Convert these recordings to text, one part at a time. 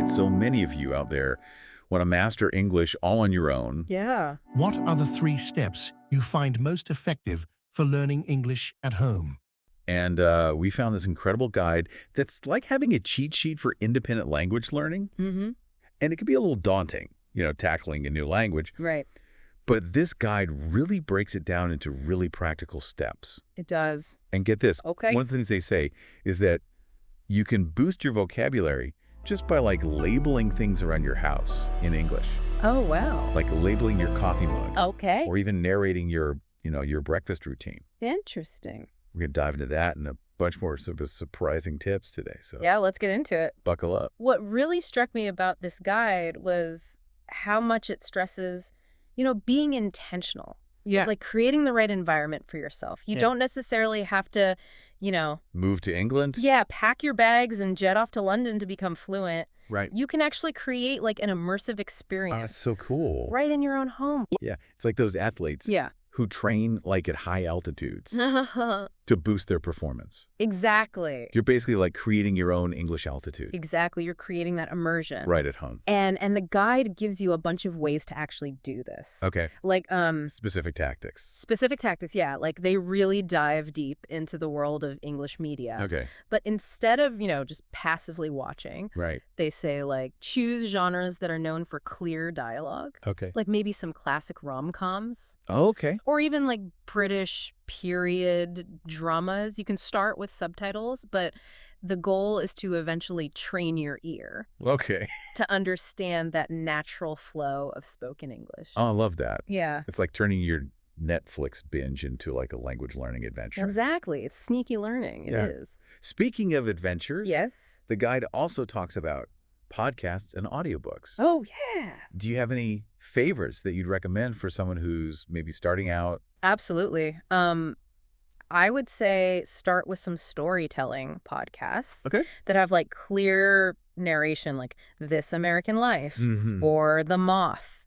that so many of you out there want to master English all on your own. Yeah. What are the 3 steps you find most effective for learning English at home? And we found this incredible guide that's like having a cheat sheet for independent language learning. Mm-hmm. And it can be a little daunting, tackling a new language. Right. But this guide really breaks it down into really practical steps. It does. And get this. Okay. One of the things they say is that you can boost your vocabulary just by labeling things around your house in English. Oh, wow. Like labeling your coffee mug. Okay. Or even narrating your breakfast routine. Interesting. We're going to dive into that and a bunch more sort of surprising tips today. So Yeah, let's get into it. buckle up. What really struck me about this guide was how much it stresses, being intentional. Yeah. Like creating the right environment for yourself. You don't necessarily have to, Move to England? pack your bags and jet off to London to become fluent. Right. You can actually create an immersive Oh, experience that's so cool. right in your own home. Yeah. It's like those athletes Yeah. who train at high altitudes to boost their performance. Exactly. You're basically creating your own English altitude Exactly. You're creating that immersion. right at home. And the guide gives you a bunch of ways to actually do this. Okay. Like Specific tactics. specific tactics, yeah. Like they really dive deep into the world of English media. Okay. But instead of, just passively watching, Right. they say choose genres that are known for clear dialogue. Okay. Like maybe some classic rom-coms. Okay. Or even British period dramas. You can start with subtitles, but the goal is to eventually train your ear Okay. to understand that natural flow of spoken English. Oh, I love that. Yeah, It's like turning your Netflix binge into a language learning adventure. exactly. It's sneaky learning. It is. Speaking of adventures, Yes. the guide also talks about podcasts and audiobooks. Oh, yeah. Do you have any favorites that you'd recommend for someone who's maybe starting out? Absolutely. I would say start with some storytelling podcasts Okay. that have clear narration, like This American Life Mm-hmm. or The Moth.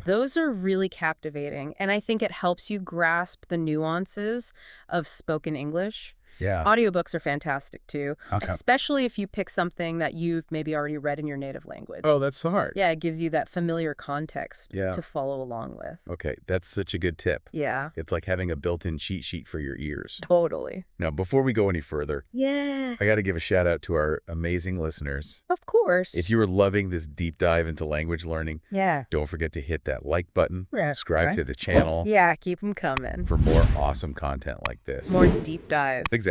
Those are really captivating, and I think it helps you grasp the nuances of spoken English. Yeah. Audiobooks are fantastic, too, Okay. especially if you pick something that you've maybe already read in your native language. Oh, that's smart. Yeah, it gives you that familiar context Yeah. to follow along with. Okay. That's such a good tip. Yeah, It's like having a built-in cheat sheet for your ears. totally. Now, before we go any further, Yeah, I got to give a shout out to our amazing listeners. of course. If you are loving this deep dive into language learning, Yeah. don't forget to hit that like button, Yeah, subscribe right. to the channel Yeah, keep them coming. for more awesome content like this. More deep dive. Exactly.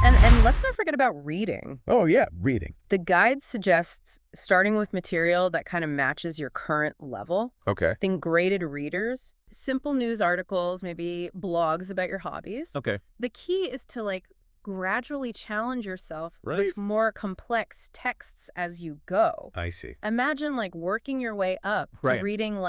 And let's not forget about reading. Oh, yeah, reading. The guide suggests starting with material that kind of matches your current level. Okay. Think graded readers, simple news articles, maybe blogs about your hobbies. Okay. The key is to gradually challenge yourself Right. with more complex texts as you go. I see. Imagine working your way up to Right. reading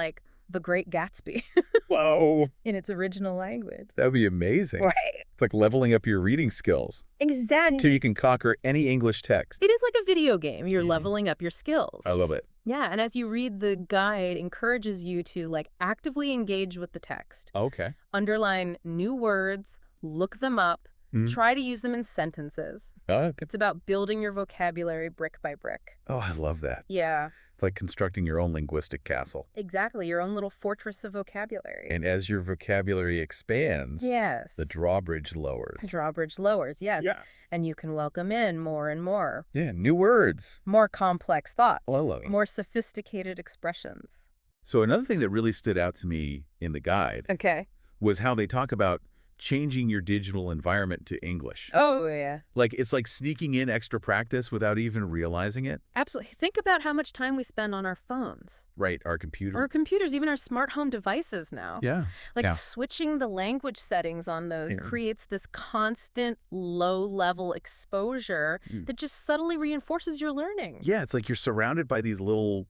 The Great Gatsby Whoa. in its original language. That would be amazing. Right. It's like leveling up your reading skills Exactly. till you can conquer any English text. It is like a video game. You're Mhm. leveling up your skills. I love it. Yeah, and as you read, the guide encourages you to actively engage with the text. Okay. Underline new words, look them up, Mhm. try to use them in sentences. Okay. It's about building your vocabulary brick by brick. Oh, I love that. Yeah, It's like constructing your own linguistic castle. exactly. Your own little fortress of vocabulary. And as your vocabulary expands, Yes. the drawbridge lowers. Drawbridge lowers, yes. Yeah. And you can welcome in more and more. Yeah, new words. More complex thoughts. Oh, I love it. More sophisticated expressions. So another thing that really stood out to me in the guide Okay. was how they talk about changing your digital environment to English. Oh, yeah. It's like sneaking in extra practice without even realizing it. Absolutely. Think about how much time we spend on our phones. Right, our computer. Or computers, even our smart home devices now. Yeah. yeah. Switching the language settings on those Yeah. creates this constant low-level exposure that just subtly reinforces your learning. Yeah, it's like you're surrounded by these little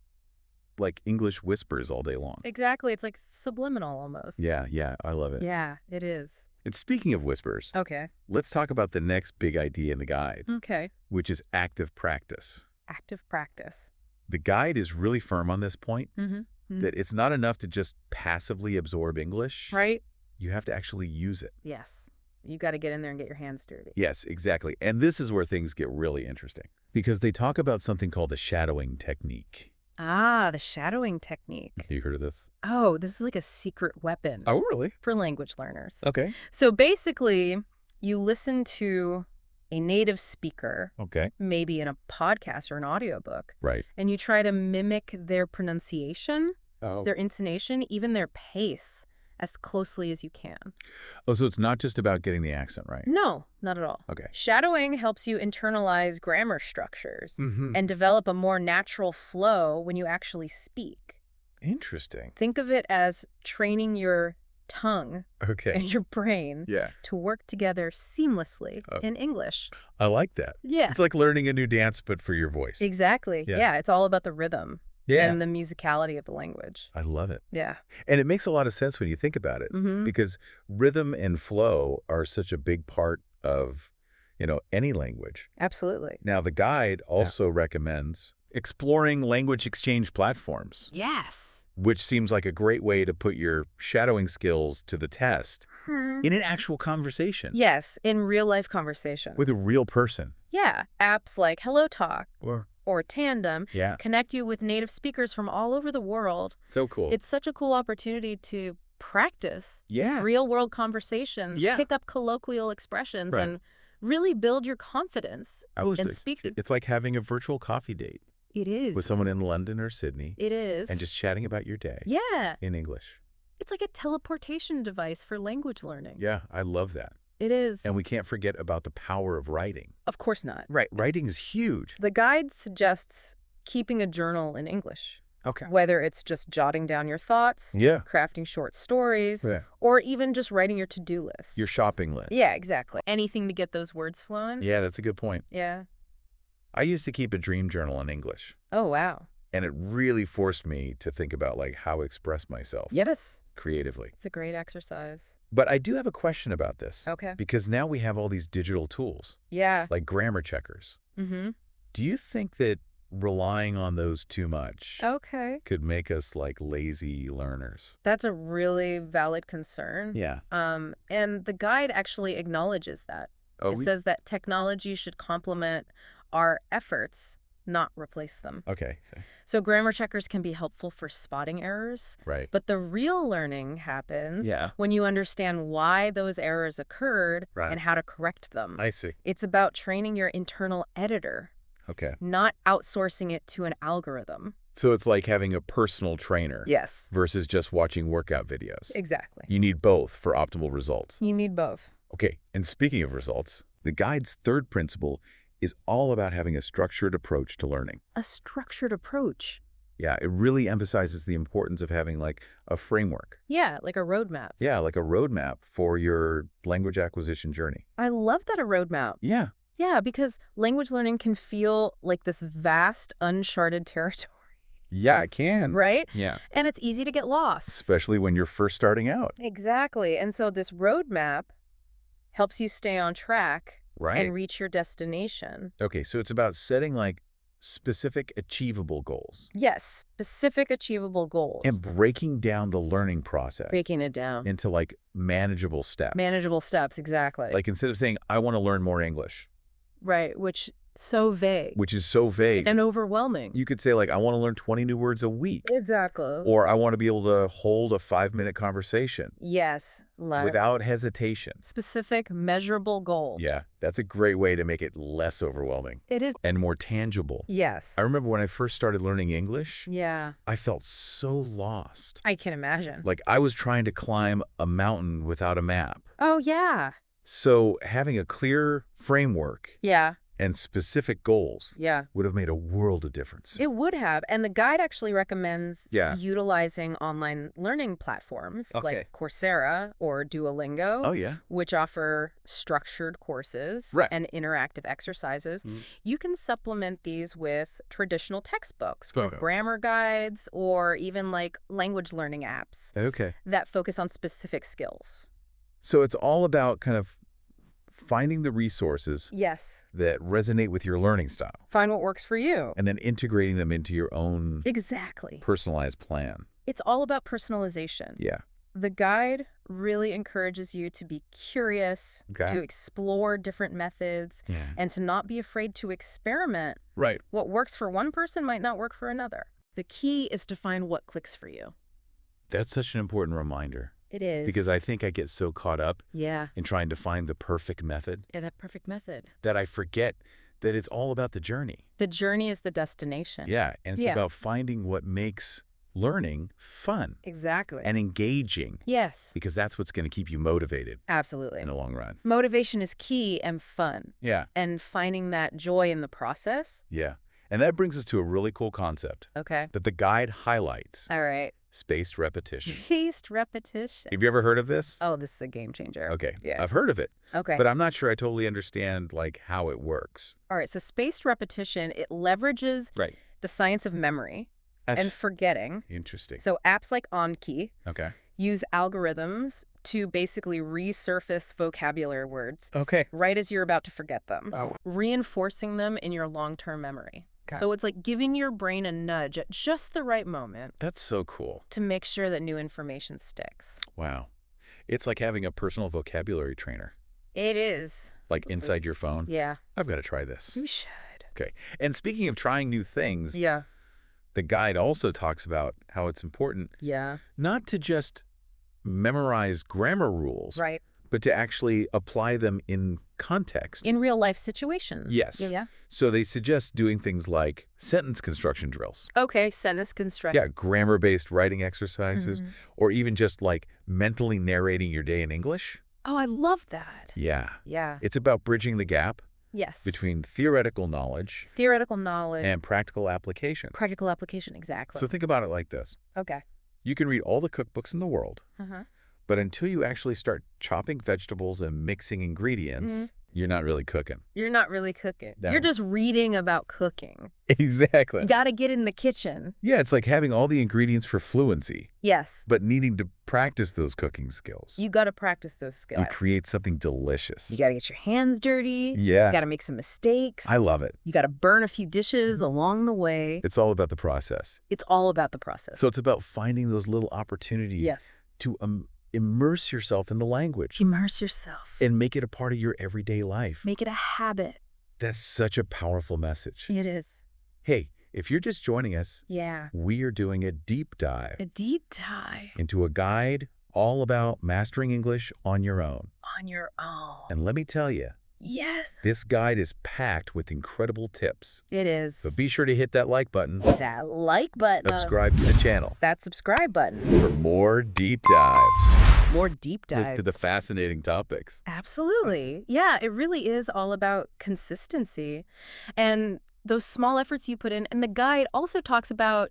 English whispers all day long. Exactly. It's subliminal almost. Yeah, I love it. Yeah, it is. And speaking of whispers, Okay. let's talk about the next big idea in the guide, Okay. which is active practice. Active practice. The guide is really firm on this point, Mm-hmm. that it's not enough to just passively absorb English. Right? You have to actually use it. Yes. You got to get in there and get your hands dirty. Yes, exactly. And this is where things get really interesting because they talk about something called the shadowing technique. Ah, the shadowing technique. You heard of this? Oh, this is like a secret weapon Oh, really? for language learners. Okay. So basically, you listen to a native speaker, Okay. maybe in a podcast or an audiobook, Right. and you try to mimic their pronunciation, Oh. their intonation, even their pace as closely as you can. Oh, so it's not just about getting the accent right. No, not at all. Okay. Shadowing helps you internalize grammar structures Mm-hmm. and develop a more natural flow when you actually speak. Interesting. Think of it as training your tongue Okay. and your brain Yeah. to work together seamlessly Oh. in English. I like that. Yeah, It's like learning a new dance, but for your voice. exactly. Yeah. Yeah, it's all about the rhythm Yeah. and the musicality of the language. I love it. Yeah. And it makes a lot of sense when you think about it Mm-hmm. because rhythm and flow are such a big part of, any language. Absolutely. Now, the guide also recommends exploring language exchange platforms, Yes. which seems like a great way to put your shadowing skills to the test in an actual conversation Yes, in real life conversation. with a real person. Yeah, apps like Hello Talk Or, Tandem yeah, connect you with native speakers from all over the world. so cool. It's such a cool opportunity to practice Yeah. real world conversations, Yeah. pick up colloquial expressions, Right. and really build your confidence in speaking. It's like having a virtual coffee date It is. with someone in London or Sydney It is. and just chatting about your day Yeah. in English. It's like a teleportation device for language learning. Yeah, I love that. It is. And we can't forget about the power of writing. Of course not. Right. Writing is huge. The guide suggests keeping a journal in English, Okay. whether it's just jotting down your thoughts, Yeah. crafting short stories, Yeah. or even just writing your to-do list. Your shopping list. Yeah, exactly. Anything to get those words flowing. Yeah, that's a good point. Yeah. I used to keep a dream journal in English, Oh, wow. and it really forced me to think about how I express myself Yes. creatively. It's a great exercise. But I do have a question about this. Okay. Because now we have all these digital tools, Yeah. like grammar checkers. Mm-hmm. Do you think that relying on those too much Okay. could make us lazy learners? That's a really valid concern. Yeah. And the guide actually acknowledges that. Oh, It says that technology should complement our efforts, not replace them. okay. So grammar checkers can be helpful for spotting errors, Right. but the real learning happens Yeah. when you understand why those errors occurred Right. and how to correct them. I see. It's about training your internal editor, Okay. not outsourcing it to an algorithm. So it's like having a personal trainer Yes, versus just watching workout videos. exactly. You need both for optimal results. You need both. Okay, and speaking of results, the guide's third principle is all about having a structured approach to learning. A structured approach. Yeah, it really emphasizes the importance of having a framework. Yeah, like a roadmap. Yeah, like a roadmap for your language acquisition journey. I love that, a roadmap. Yeah. Yeah, because language learning can feel like this vast, uncharted territory, Yeah, it can. right? Yeah. And it's easy to get lost. Especially when you're first starting out. Exactly. And so this roadmap helps you stay on track Right. and reach your destination. Okay, so it's about setting specific achievable goals Yes, specific achievable goals. and breaking down the learning process Breaking it down. into manageable steps. Manageable steps, exactly. Instead of saying, I want to learn more English, Right, which so vague which is so vague, and overwhelming. you could say, I want to learn 20 new words a week. Exactly. Or I want to be able to hold a 5-minute conversation Yes. without hesitation. Specific, measurable goals. Yeah, that's a great way to make it less overwhelming It is. and more tangible. Yes. I remember when I first started learning English, Yeah. I felt so lost. I can imagine. I was trying to climb a mountain without a map. Oh, yeah. So having a clear framework Yeah. and specific goals Yeah. would have made a world of difference. It would have. And the guide actually recommends Yeah. utilizing online learning platforms Okay. like Coursera or Duolingo, Oh, yeah. which offer structured courses Right. and interactive exercises. Mm. You can supplement these with traditional textbooks, or Okay. grammar guides, or even language learning apps Okay. that focus on specific skills. So it's all about kind of finding the resources Yes. that resonate with your learning style Find what works for you. and then integrating them into your own Exactly. personalized plan. It's all about personalization. Yeah. The guide really encourages you to be curious, Okay. to explore different methods, Yeah. and to not be afraid to experiment. Right. What works for one person might not work for another. The key is to find what clicks for you. That's such an important reminder It is. because I think I get so caught up Yeah, in trying to find the perfect method that perfect method. that I forget that it's all about the journey. The journey is the destination. Yeah, and it's Yeah. about finding what makes learning fun Exactly. and engaging Yes, because that's what's going to keep you motivated absolutely. in the long run. Motivation is key and fun, Yeah, and finding that joy in the process. yeah. And that brings us to a really cool concept Okay. that the guide highlights, All right. spaced repetition. Spaced repetition. Have you ever heard of this? Oh, this is a game changer. Okay, Yeah. I've heard of it, Okay. but I'm not sure I totally understand like how it works. All right. So spaced repetition, it leverages Right. the science of memory That's and forgetting. interesting. So apps like OnKey Okay. use algorithms to basically resurface vocabulary words Okay. right as you're about to forget them, Oh. reinforcing them in your long-term memory. Got So it's like giving your brain a nudge at just the right moment That's so cool. to make sure that new information sticks. Wow. It's like having a personal vocabulary trainer, It is. like inside your phone. Yeah. I've got to try this. You should. Okay. And speaking of trying new things, Yeah. the guide also talks about how it's important Yeah. not to just memorize grammar rules, Right. but to actually apply them in context. In real life situations. Yes. Yeah. So they suggest doing things like sentence construction drills. Okay. Sentence construction. Yeah, grammar-based writing exercises, Mhm. or even just like mentally narrating your day in English. Oh, I love that. Yeah. Yeah. It's about bridging the gap Yes. between theoretical knowledge theoretical knowledge, and practical application. practical application. Exactly. So think about it like this. Okay. You can read all the cookbooks in the world, Uh-huh. but until you actually start chopping vegetables and mixing ingredients, you're not really cooking. You're not really cooking. No. You're just reading about cooking. Exactly. You got to get in the kitchen. Yeah, it's like having all the ingredients for fluency, Yes. but needing to practice those cooking skills You got to practice those skills. and create something delicious. You got to get your hands dirty. Yeah, You got to make some mistakes. I love it. You got to burn a few dishes along the way. It's all about the process. It's all about the process. So it's about finding those little opportunities Yes. to immerse yourself in the language Immerse yourself. and make it a part of your everyday life. Make it a habit. That's such a powerful message. It is. Hey, if you're just joining us, Yeah. we are doing a deep dive A deep dive into a guide all about mastering English on your own. on your own. And let me tell you, Yes. this guide is packed with incredible tips. It is. So be sure to hit that like button, That like button. subscribe to the channel That subscribe button. for more deep dives More deep to dive. the fascinating topics. Absolutely. Yeah, it really is all about consistency and those small efforts you put in. And the guide also talks about,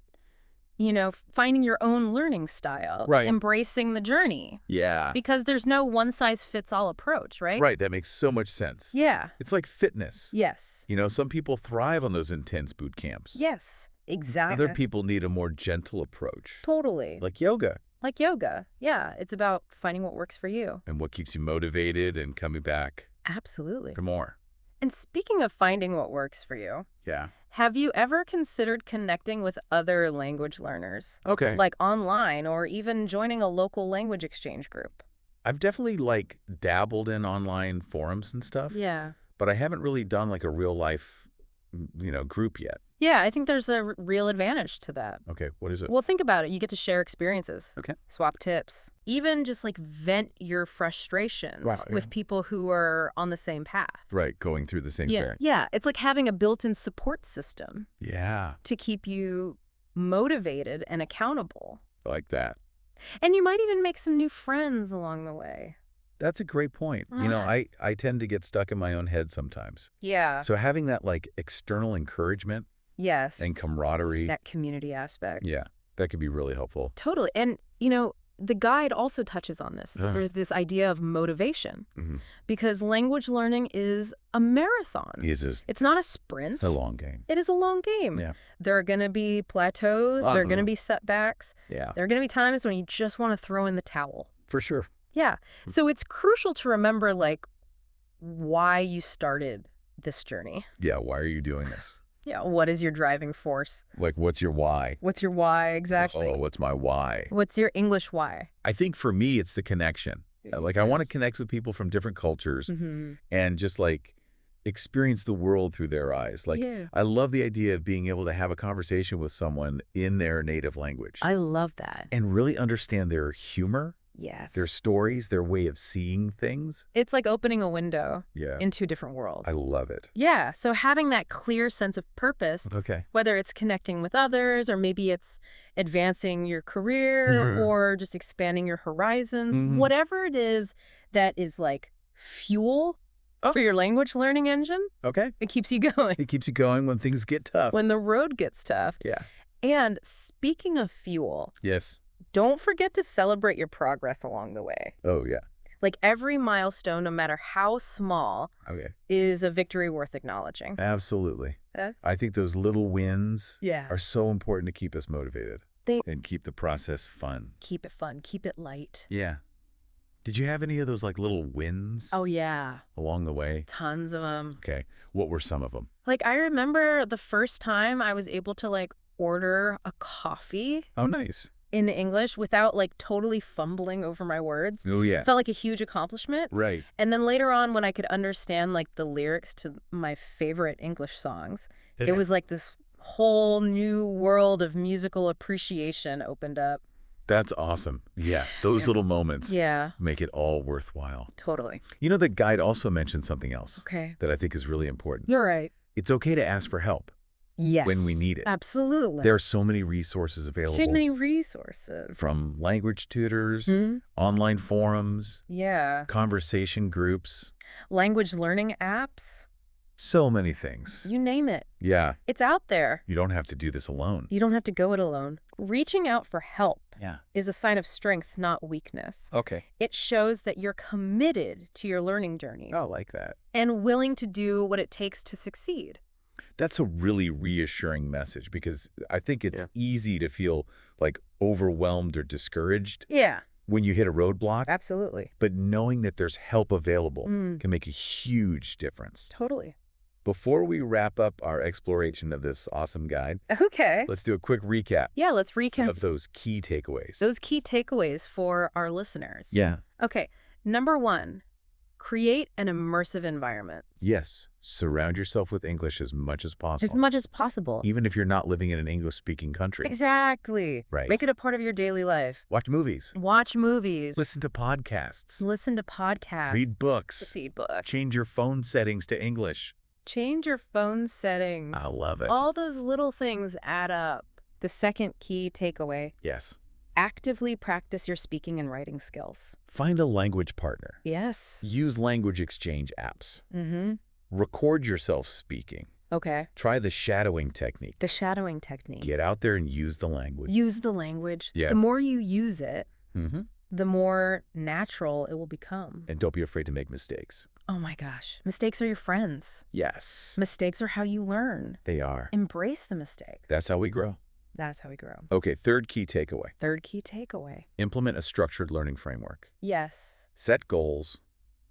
finding your own learning style. Right. Embracing the journey. Yeah. Because there's no one-size-fits-all approach, right? Right, that makes so much sense. Yeah. It's like fitness. Yes. Some people thrive on those intense boot camps. Yes. Exactly. Other people need a more gentle approach, Totally. like yoga, Like yoga. Yeah. It's about finding what works for you. and what keeps you motivated and coming back Absolutely. for more. And speaking of finding what works for you, Yeah. have you ever considered connecting with other language learners? Okay. Like online or even joining a local language exchange group? I've definitely dabbled in online forums and stuff, Yeah. but I haven't really done like a real life, group yet. Yeah, I think there's a real advantage to that. Okay, what is it? Well, think about it. You get to share experiences. Okay. Swap tips. Even just vent your frustrations Wow, yeah. with people who are on the same path. Right, going through the same Yeah. thing. Yeah. It's like having a built-in support system Yeah, to keep you motivated and accountable. I like that. And you might even make some new friends along the way. That's a great point. I tend to get stuck in my own head sometimes. Yeah. So having that external encouragement Yes. and camaraderie, That community aspect. yeah, that could be really helpful. Totally. And, the guide also touches on this. Yeah. There's this idea of motivation Mm-hmm. because language learning is a marathon. It is It's not a sprint. a long game. It is a long game. Yeah. There are going to be plateaus. There are going to be setbacks. Yeah, There are going to be times when you just want to throw in the towel. for sure. Yeah. So it's crucial to remember, why you started this journey. Yeah, why are you doing this? Yeah, what is your driving force? Like, what's your why? What's your why, exactly? Oh, what's my why? What's your English why? I think for me, it's the connection. Like, I want to connect with people from different cultures and just, like, experience the world through their eyes. Like, Yeah. I love the idea of being able to have a conversation with someone in their native language I love that. and really understand their humor, Yes. their stories, their way of seeing things. It's like opening a window Yeah. into a different world. I love it. Yeah, so having that clear sense of purpose, Okay. whether it's connecting with others or maybe it's advancing your career or just expanding your horizons, whatever it is that is like fuel for your language learning engine, Okay. it keeps you going It keeps you going when things get tough. when the road gets tough. Yeah. And speaking of fuel, Yes. don't forget to celebrate your progress along the way. Oh, yeah. Like every milestone, no matter how small, Okay. is a victory worth acknowledging. Absolutely. Yeah. I think those little wins Yeah. are so important to keep us motivated They and keep the process fun. keep it fun, keep it light. Yeah. Did you have any of those like little wins Oh, yeah. along the way? Tons of them. Okay. What were some of them? Like, I remember the first time I was able to, like, order a coffee Oh, nice. in English without, like, totally fumbling over my words. Oh, yeah. Felt like a huge accomplishment. Right. And then later on, when I could understand, like, the lyrics to my favorite English songs, it was like this whole new world of musical appreciation opened up. That's awesome. Yeah. Those little moments Yeah, make it all worthwhile. totally. You know, the guide also mentioned something else Okay. that I think is really important. You're right. It's okay to ask for help Yes. when we need it. Absolutely. There are so many resources available. so many resources. From language tutors, Hmm? online forums, Yeah. conversation groups, Language learning apps, so many things. you name it. Yeah. It's out there. You don't have to do this alone. You don't have to go it alone. Reaching out for help Yeah. is a sign of strength, not weakness. Okay. It shows that you're committed to your learning journey I like that. and willing to do what it takes to succeed. That's a really reassuring message because I think it's easy to feel like overwhelmed or discouraged Yeah, when you hit a roadblock, absolutely. but knowing that there's help available Mm. can make a huge difference. Totally. Before we wrap up our exploration of this awesome guide, Okay. let's do a quick recap Yeah, let's recap of those key takeaways. those key takeaways for our listeners. Yeah. Okay. Number 1, create an immersive environment Yes. Surround yourself with English as much as as possible, much as possible. even if you're not living in an English-speaking country. Exactly. Right. Make it a part of your daily life. Watch movies. Watch movies. Listen to podcasts. Listen to podcasts. Read books. Read books. Change your phone settings to English. Change your phone settings. I love it. All those little things add up. The second key takeaway, Yes. actively practice your speaking and writing skills. Find a language partner. Yes. Use language exchange apps. Mm-hmm. Record yourself speaking. Okay. Try the shadowing technique. The shadowing technique. Get out there and use the language. Use the language. Yeah. The more you use it, Mm-hmm. the more natural it will become. And don't be afraid to make mistakes. Oh my gosh. Mistakes are your friends. Yes, Mistakes are how you learn. they are. Embrace the mistake. That's how we grow. That's how we grow. Okay, third key takeaway. Third key takeaway. Implement a structured learning framework. Yes. Set goals.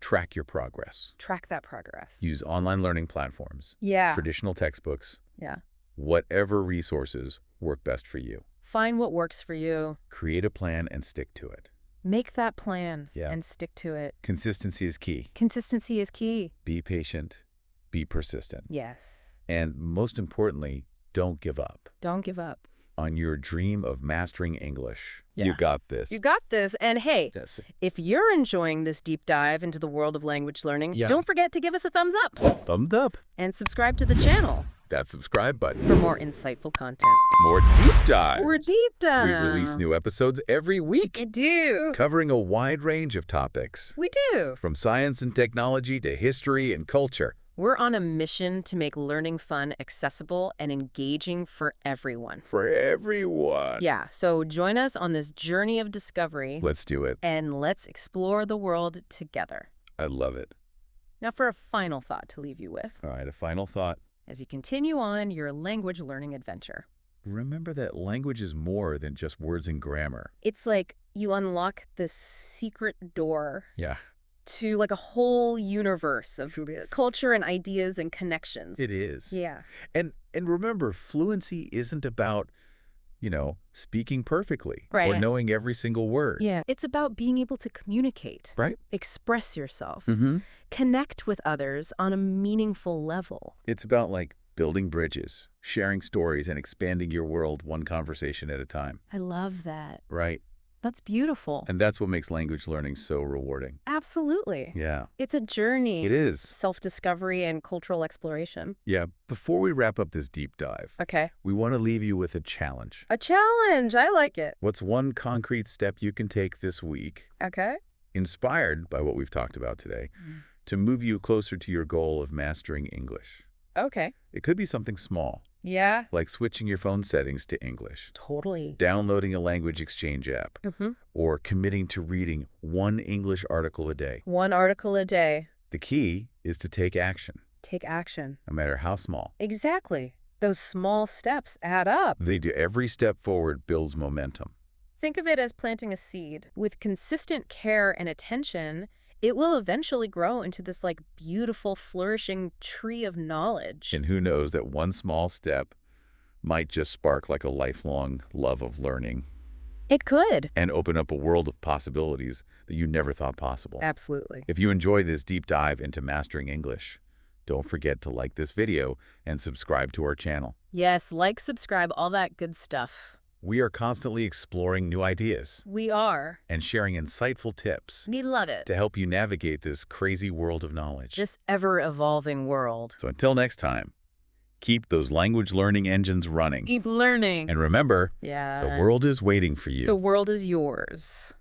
Track your progress. Track that progress. Use online learning platforms, Yeah. traditional textbooks, Yeah. whatever resources work best for you. Find what works for you. Create a plan and stick to it. Make that plan Yeah. and stick to it. Consistency is key. Consistency is key. Be patient. Be persistent. Yes. And most importantly, don't give up Don't give up. on your dream of mastering English. Yeah. You got this. You got this. And hey, Yes. if you're enjoying this deep dive into the world of language learning, Yeah. don't forget to give us a thumbs up Thumbs up. and subscribe to the channel That subscribe button. for more insightful content. More deep dives. We're deep dive. We release new episodes every week, We do. covering a wide range of topics, We do. from science and technology to history and culture. We're on a mission to make learning fun, accessible, and engaging for everyone. For everyone. Yeah, so join us on this journey of discovery Let's do it. and let's explore the world together. I love it. Now for a final thought to leave you with All right, a final thought. as you continue on your language learning adventure. Remember that language is more than just words and grammar. It's like you unlock this secret door Yeah, to like a whole universe of It is. culture and ideas and connections. it is. Yeah. And And remember, fluency isn't about, speaking perfectly or Right. knowing every single word. Yeah. It's about being able to communicate, Right? express yourself, Mm-hmm. connect with others on a meaningful level. It's about, like, building bridges, sharing stories, and expanding your world one conversation at a time. I love that. Right? That's beautiful. And that's what makes language learning so rewarding. Absolutely. Yeah. It's a journey. It is. Self-discovery and cultural exploration. Yeah. Before we wrap up this deep dive, Okay. we want to leave you with a challenge. A challenge. I like it. What's one concrete step you can take this week, Okay. inspired by what we've talked about today, to move you closer to your goal of mastering English? Okay. It could be something small, Yeah. like switching your phone settings to English, Totally. downloading a language exchange app, or committing to reading one English article a day. One article a day. The key is to take action, Take action. no matter how small. Exactly. Those small steps add up. Every step forward builds momentum. Think of it as planting a seed. With consistent care and attention, it will eventually grow into this beautiful, flourishing tree of knowledge. And who knows, that one small step might just spark like a lifelong love of learning It could. and open up a world of possibilities that you never thought possible. Absolutely. If you enjoy this deep dive into mastering English, don't forget to like this video and subscribe to our channel. Yes, subscribe, all that good stuff. We are constantly exploring new ideas We are. and sharing insightful tips We love it. to help you navigate this crazy world of knowledge. This ever-evolving world. So until next time, keep those language learning engines running. Keep learning. And remember, Yeah. the world is waiting for you. The world is yours.